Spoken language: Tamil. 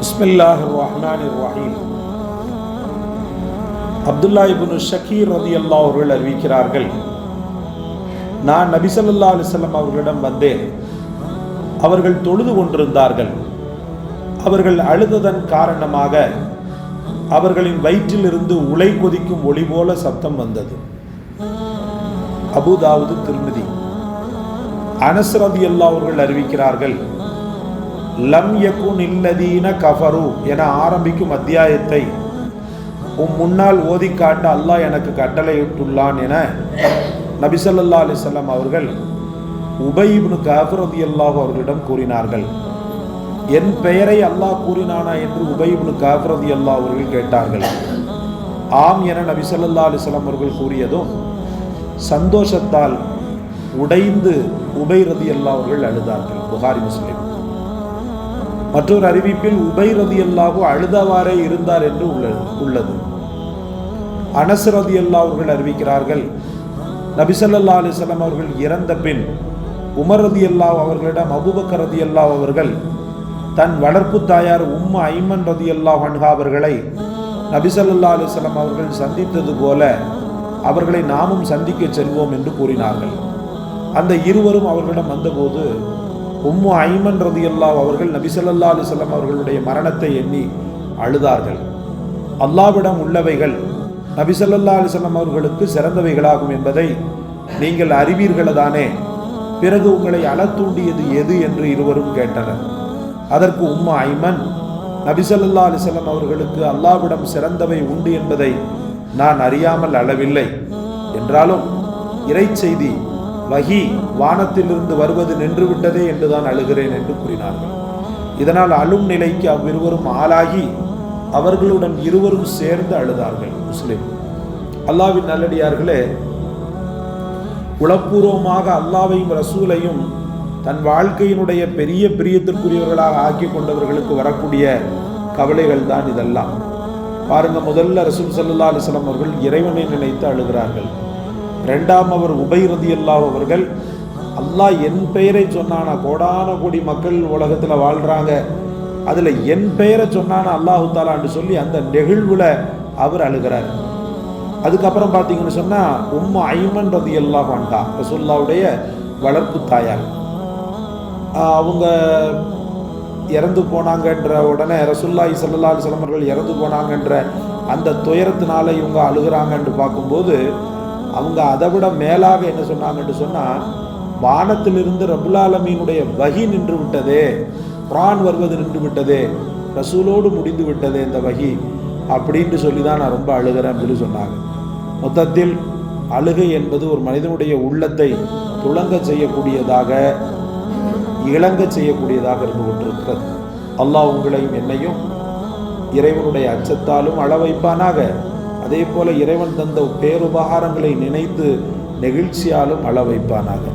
பிஸ்மில்லாஹிர் ரஹ்மானிர் ரஹீம். அப்துல்லா இப்னு ஷக்கீர் ரலியல்லாஹு அவர்கள் அறிவிக்கிறார்கள், நான் நபி ஸல்லல்லாஹு அலைஹி வஸல்லம் அவர்களிடம் வந்தேன். அவர்கள் தொழுது கொண்டிருந்தார்கள். அவர்கள் அழுததன் காரணமாக அவர்களின் வயிற்றிலிருந்து உலை கொதிக்கும் ஒளி போல சப்தம் வந்தது. அபூதாவுது, திர்மிதி. அனஸ் ரலியல்லாஹு அவர்கள் அறிவிக்கிறார்கள், லம் யகுன் இல்லதீன கஃபரு என ஆரம்பிக்கும் அத்தியாயத்தை முன்னால் ஓதி காட்ட அல்லாஹ் எனக்கு கட்டளையிட்டுள்ளான் என நபி ஸல்லல்லாஹு அலைஹி வஸல்லம் அவர்கள் உபை இப்னு கஅப் ரலியல்லாஹு அவர்களிடம் கூறினார்கள். என் பெயரை அல்லாஹ் கூறினானா என்று உபை இப்னு கஅப் ரலியல்லாஹு அவர்கள் கேட்டார்கள். ஆம் என நபி ஸல்லல்லாஹு அலைஹி வஸல்லம் அவர்கள் கூறியதும் சந்தோஷத்தால் உடைந்து உபை ரலியல்லாஹு அவர்கள் அழுதார்கள். புகாரி, முஸ்லிம். மற்றொரு அறிவிப்பில் உபை ரலியல்லாஹு அழுதவாறே இருந்தார் என்று உள்ளது. அனஸ் ரலியல்லாஹு அவர்கள் அறிவிக்கிறார்கள், நபி ஸல்லல்லாஹு அலைஹி வஸல்லம் அவர்கள் இறந்த பின் உமர் ரலியல்லாஹு அவர்களிடம் அபூபக்கர் ரலியல்லாஹு அவர்கள் தன் வளர்ப்பு தாயார் உம்மு ஐமன் ரலியல்லாஹு அன்ஹா அவர்களை நபி ஸல்லல்லாஹு அலைஹி வஸல்லம் அவர்கள் சந்தித்தது போல அவர்களை நாமும் சந்திக்க செல்வோம் என்று கூறினார்கள். அந்த இருவரும் அவர்களிடம் வந்தபோது உம்மு ஐமன் ரலியல்லாஹு அவர்கள் நபி ஸல்லல்லாஹு அலைஹி வஸல்லம் அவர்களுடைய மரணத்தை எண்ணி அழுதார்கள். அல்லாஹ்விடம் உள்ளவைகள் நபி ஸல்லல்லாஹு அலைஹி வஸல்லம் அவர்களுக்கு சிறந்தவைகளாகும் என்பதை நீங்கள் அறிவீர்கள்தானே, பிறகு உங்களை அழத்தூண்டியது எது என்று இருவரும் கேட்டனர். அதற்கு உம்மு ஐமன், நபி ஸல்லல்லாஹு அலைஹி வஸல்லம் அவர்களுக்கு அல்லாஹ்விடம் சிறந்தவை உண்டு என்பதை நான் அறியாமல் அழவில்லை. என்றாலும் இறை செய்தி வஹி வானத்திலிருந்து வருவது நின்றுவிட்டதே என்றுதான் அழுகிறேன் என்று கூறினார்கள். இதனால் அழும் நிலைக்கு அவ்விருவரும் ஆளாகி அவர்களுடன் இருவரும் சேர்ந்து அழுதார்கள். முஸ்லிம். அல்லாஹ்வின் நல்லடியார்களே, உளப்பூர்வமாக அல்லாஹ்வையும் ரசூலையும் தன் வாழ்க்கையினுடைய பெரிய பிரியத்திற்குரியவர்களாக ஆக்கி கொண்டவர்களுக்கு வரக்கூடிய கவலைகள் தான் இதெல்லாம். பாருங்க, முதல்ல ரசூல் ஸல்லல்லாஹு அலைஹி வஸல்லம் அவர்கள் இறைவனை நினைத்து அழுகிறார்கள். இரண்டாம் அவர் உபை ரலியல்லாஹு அவர்கள், அல்லாஹ் என் பெயரை சொன்னானா, கோடான கோடி மக்கள் உலகத்தில் வாழ்றாங்க, அதில் என் பெயரை சொன்னானா அல்லாஹு தாலான்னு சொல்லி அந்த நெகிழ்வுல அவர் அழுகிறார். அதுக்கப்புறம் பார்த்தீங்கன்னு சொன்னால் உம்மு ஐமன் ரலியல்லாஹு அன்ஹா ரசூலுல்லாஹ்வுடைய வளர்ப்பு தாயார், அவங்க இறந்து போனாங்கன்ற உடனே ரசூலுல்லாஹி ஸல்லல்லாஹு அலைஹி வஸல்லம் அவர்கள் இறந்து போனாங்கன்ற அந்த துயரத்தினால இவங்க அழுகிறாங்கன்னு பார்க்கும்போது அவங்க அதை விட மேலாக என்ன சொன்னாங்கன்னு சொன்னால், வானத்திலிருந்து ரப்புல் ஆலமீனுடைய வஹி நின்று விட்டதே, குர்ஆன் வருவது நின்று விட்டதே, ரசூலோடு முடிந்து விட்டதே இந்த வஹி அப்படின்னு சொல்லி தான் நான் ரொம்ப அழுகிறேன் சொல்லி சொன்னாங்க. மொத்தத்தில் அழுகை என்பது ஒரு மனிதனுடைய உள்ளத்தை துளங்க செய்யக்கூடியதாக, இளங்க செய்யக்கூடியதாக இருந்து கொண்டிருக்கிறது. அல்லாஹ் உங்களையும் என்னையும் இறைவனுடைய அச்சத்தாலும் அழ வைப்பானாக. அதே போல இறைவன் தந்த பேருபகாரங்களை நினைத்து நெகிழ்ச்சியாலும் அழ வைப்பானாக.